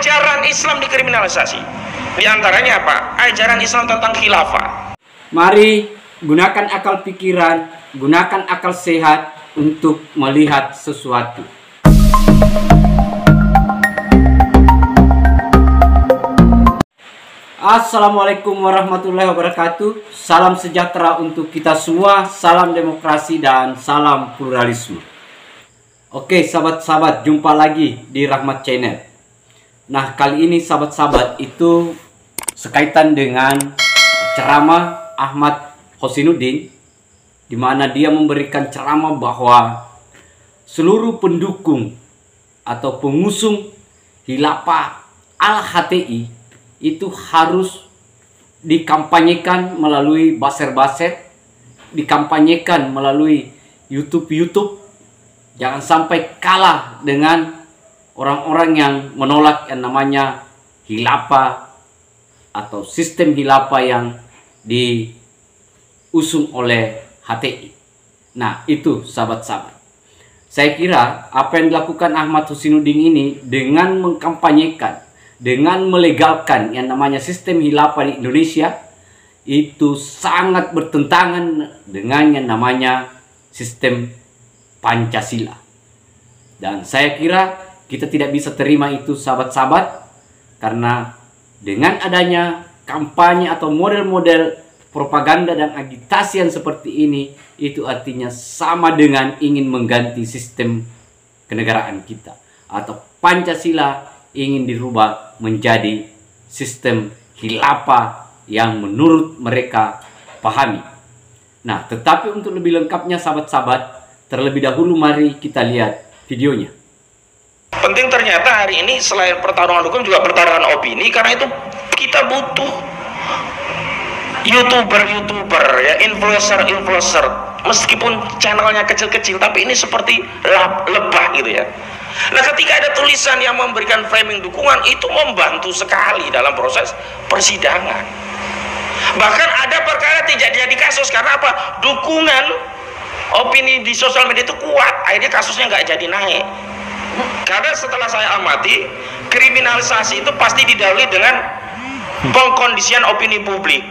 ajaran Islam dikriminalisasi. Di antaranya apa? Ajaran Islam tentang khilafah. Mari gunakan akal pikiran, gunakan akal sehat untuk melihat sesuatu. Assalamualaikum warahmatullahi wabarakatuh. Salam sejahtera untuk kita semua, salam demokrasi dan salam pluralisme. Oke sahabat-sahabat, jumpa lagi di Rahmat Channel. Nah, kali ini sahabat-sahabat itu sekaitan dengan ceramah Ahmad Hosinuddin, di mana dia memberikan ceramah bahwa seluruh pendukung atau pengusung Khilafah Al-HTI itu harus dikampanyekan melalui baser-baser, dikampanyekan melalui YouTube. Jangan sampai kalah dengan orang-orang yang menolak yang namanya khilafah atau sistem khilafah yang diusung oleh HTI. Nah, itu sahabat-sahabat. Saya kira apa yang dilakukan Ahmad Hosinuddin ini dengan mengkampanyekan, dengan melegalkan yang namanya sistem khilafah di Indonesia, itu sangat bertentangan dengan yang namanya sistem Pancasila. Dan saya kira kita tidak bisa terima itu sahabat-sahabat, karena dengan adanya kampanye atau model-model propaganda dan agitasi yang seperti ini, itu artinya sama dengan ingin mengganti sistem kenegaraan kita, atau Pancasila ingin dirubah menjadi sistem khilafah yang menurut mereka pahami. Nah, tetapi untuk lebih lengkapnya sahabat-sahabat, terlebih dahulu mari kita lihat videonya. Penting ternyata hari ini selain pertarungan hukum juga pertarungan opini, karena itu kita butuh YouTuber ya, influencer meskipun channelnya kecil-kecil, tapi ini seperti lebah gitu ya. Nah, ketika ada tulisan yang memberikan framing dukungan, itu membantu sekali dalam proses persidangan. Bahkan ada perkara tidak jadi kasus karena apa? Dukungan opini di sosial media itu kuat, akhirnya kasusnya nggak jadi naik. Karena setelah saya amati, kriminalisasi itu pasti didahului dengan pengkondisian opini publik.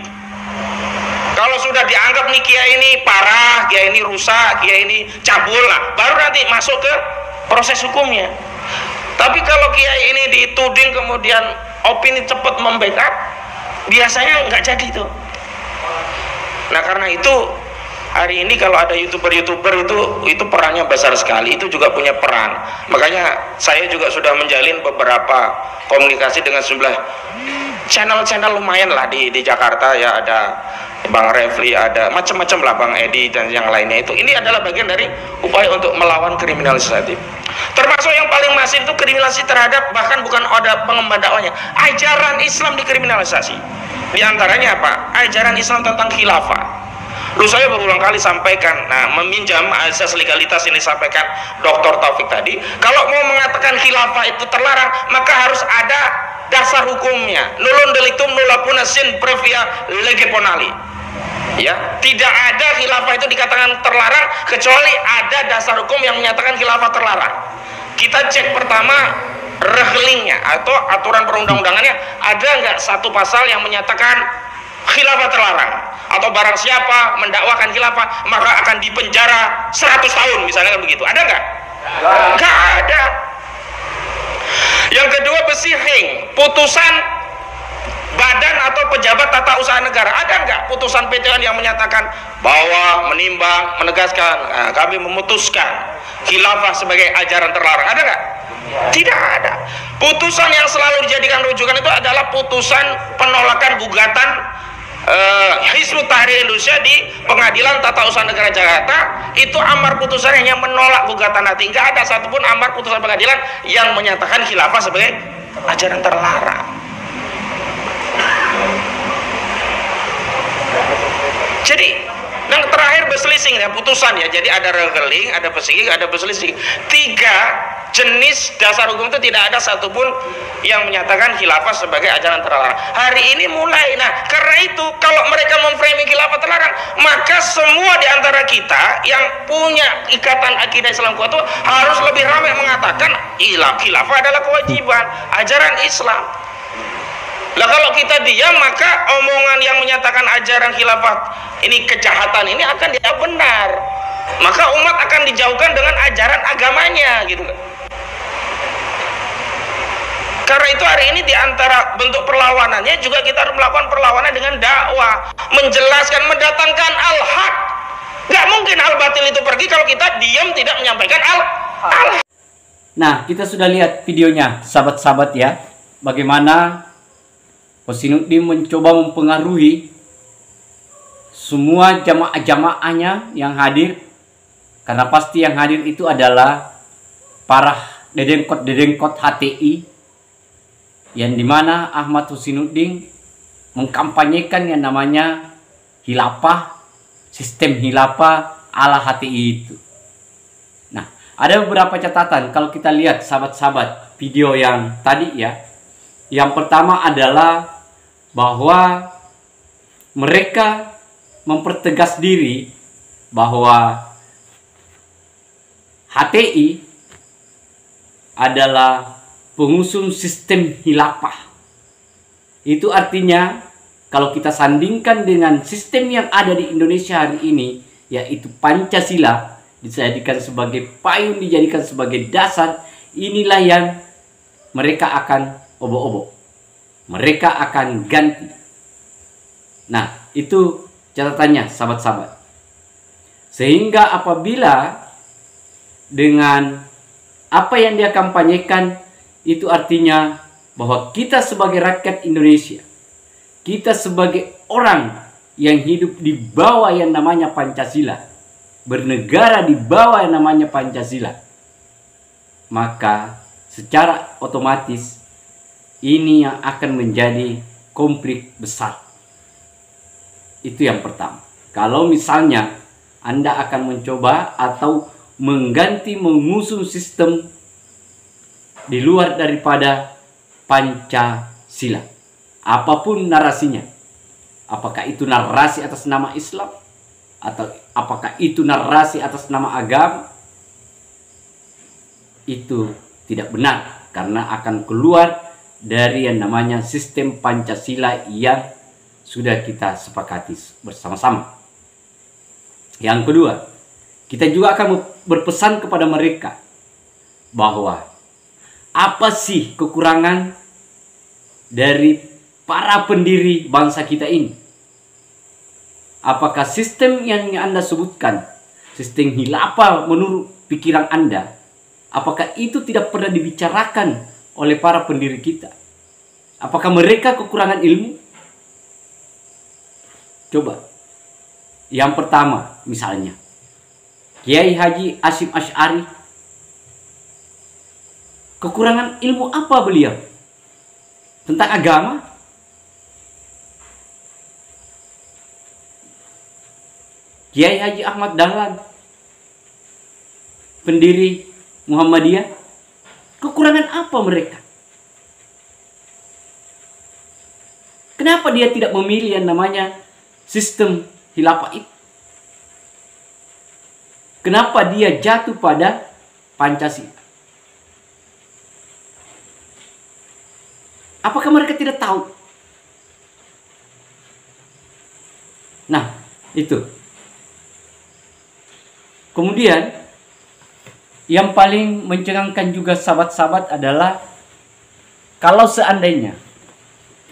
Kalau sudah dianggap nih kiai ini parah, kiai ini rusak, kiai ini cabul lah, baru nanti masuk ke proses hukumnya. Tapi kalau kiai ini dituding kemudian opini cepat membackup, biasanya nggak jadi tuh. Nah, karena itu hari ini kalau ada YouTuber itu perannya besar sekali, itu juga punya peran. Makanya saya juga sudah menjalin beberapa komunikasi dengan sejumlah channel lumayan lah di Jakarta ya, ada Bang Refli, ada macam-macam lah, Bang Edi dan yang lainnya. Itu ini adalah bagian dari upaya untuk melawan kriminalisasi. Termasuk yang paling masif itu kriminalisasi terhadap, bahkan bukan ada pengemban dakwahnya, ajaran Islam dikriminalisasi. Di antaranya apa? Ajaran Islam tentang khilafah. Lalu saya berulang kali sampaikan, nah, meminjam asas legalitas yang disampaikan Dr. Taufik tadi, kalau mau mengatakan khilafah itu terlarang, maka harus ada dasar hukumnya. Nullum delictum nulla puna sin previa lege bonali. Ya, tidak ada khilafah itu dikatakan terlarang kecuali ada dasar hukum yang menyatakan khilafah terlarang. Kita cek pertama regelingnya atau aturan perundang-undangannya, ada nggak satu pasal yang menyatakan khilafah terlarang, atau barang siapa mendakwakan khilafah maka akan dipenjara 100 tahun misalnya, kan begitu. Ada nggak? Nggak ada. Yang kedua, besihing, putusan badan atau pejabat tata usaha negara. Ada nggak putusan PT-an yang menyatakan bahwa menimbang, menegaskan, kami memutuskan khilafah sebagai ajaran terlarang? Ada nggak? Tidak ada. Putusan yang selalu dijadikan rujukan itu adalah putusan penolakan gugatan Hizbut Tahrir Indonesia di Pengadilan Tata Usaha Negara Jakarta. Itu amar putusannya yang menolak gugatan hati. Nggak ada satupun amar putusan pengadilan yang menyatakan khilafah sebagai ajaran terlarang. Jadi yang terakhir berselisih ya putusan ya. Jadi ada regeling, ada berselisih, ada berselisih. 3 jenis dasar hukum itu tidak ada satupun yang menyatakan khilafah sebagai ajaran terlarang. Hari ini mulai. Nah, karena itu kalau mereka memframing khilafah terlarang, maka semua di antara kita yang punya ikatan akidah Islam kuat itu harus lebih ramai mengatakan khilafah adalah kewajiban ajaran Islam. Lah kalau kita diam, maka omongan yang menyatakan ajaran khilafah ini kejahatan ini akan dianggap benar. Maka umat akan dijauhkan dengan ajaran agamanya gitu kan. Karena itu hari ini diantara bentuk perlawanannya juga kita harus melakukan perlawanan dengan dakwah, menjelaskan, mendatangkan al-haq. Gak mungkin al-batil itu pergi kalau kita diam tidak menyampaikan al-haq. Nah, kita sudah lihat videonya, sahabat-sahabat ya, bagaimana Husainuddin mencoba mempengaruhi semua jamaah-jamaahnya yang hadir, karena pasti yang hadir itu adalah para dedengkot-dedengkot HTI, yang dimana Ahmad Husainuddin mengkampanyekan yang namanya khilafah, sistem khilafah ala HTI itu. Nah, ada beberapa catatan kalau kita lihat sahabat-sahabat video yang tadi ya. Yang pertama adalah bahwa mereka mempertegas diri bahwa HTI adalah pengusung sistem khilafah. Itu artinya kalau kita sandingkan dengan sistem yang ada di Indonesia hari ini, yaitu Pancasila, dijadikan sebagai payung, dijadikan sebagai dasar, inilah yang mereka akan obok-obok. Mereka akan ganti. Nah, itu catatannya sahabat-sahabat. Sehingga apabila dengan apa yang dia kampanyekan, itu artinya bahwa kita sebagai rakyat Indonesia, kita sebagai orang yang hidup di bawah yang namanya Pancasila, bernegara di bawah yang namanya Pancasila, maka secara otomatis ini yang akan menjadi konflik besar. Itu yang pertama. Kalau misalnya Anda akan mencoba atau mengganti, mengusung sistem di luar daripada Pancasila, apapun narasinya, apakah itu narasi atas nama Islam atau apakah itu narasi atas nama agama, itu tidak benar, karena akan keluar dari yang namanya sistem Pancasila yang sudah kita sepakati bersama-sama. Yang kedua, kita juga akan berpesan kepada mereka bahwa apa sih kekurangan dari para pendiri bangsa kita ini? Apakah sistem yang Anda sebutkan, sistem khilafah menurut pikiran Anda, apakah itu tidak pernah dibicarakan oleh para pendiri kita? Apakah mereka kekurangan ilmu? Coba. Yang pertama, misalnya Kiai Haji Hashim Asy'ari, kekurangan ilmu apa beliau tentang agama? Kiai Haji Ahmad Dahlan, pendiri Muhammadiyah, kekurangan apa mereka? Kenapa dia tidak memilih yang namanya sistem khilafah itu? Kenapa dia jatuh pada Pancasila? Apakah mereka tidak tahu? Nah, itu. Kemudian yang paling mencengangkan juga sahabat-sahabat adalah kalau seandainya,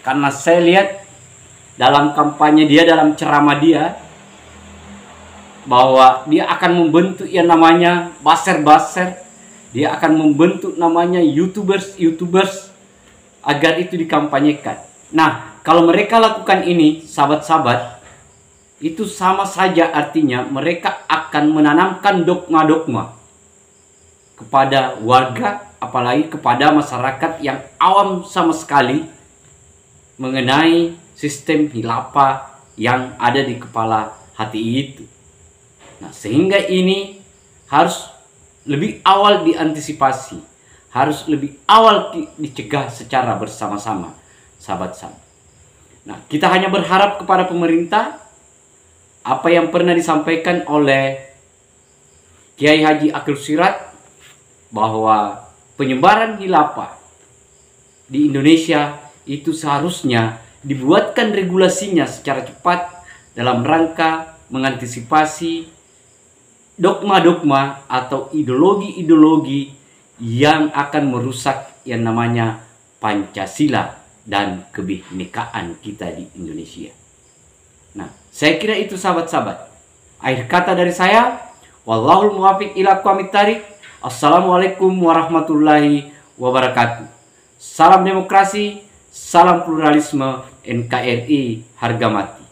karena saya lihat dalam kampanye dia, dalam ceramah dia, bahwa dia akan membentuk yang namanya baser-baser, dia akan membentuk namanya youtubers agar itu dikampanyekan. Nah, kalau mereka lakukan ini, sahabat-sahabat, itu sama saja artinya mereka akan menanamkan dogma-dogma kepada warga, apalagi kepada masyarakat yang awam sama sekali mengenai sistem khilafah yang ada di kepala hati itu. Nah, sehingga ini harus lebih awal diantisipasi. harus lebih awal dicegah secara bersama-sama, sahabat-sahabat. Nah, kita hanya berharap kepada pemerintah apa yang pernah disampaikan oleh Kiai Haji Akil Siraj, bahwa penyebaran khilafah di Indonesia itu seharusnya dibuatkan regulasinya secara cepat dalam rangka mengantisipasi dogma-dogma atau ideologi-ideologi yang akan merusak yang namanya Pancasila dan kebinekaan kita di Indonesia. Nah, saya kira itu sahabat-sahabat. Akhir kata dari saya, wallahul muwaffiq ila aqwamit thariq. Assalamualaikum warahmatullahi wabarakatuh. Salam demokrasi, salam pluralisme, NKRI harga mati.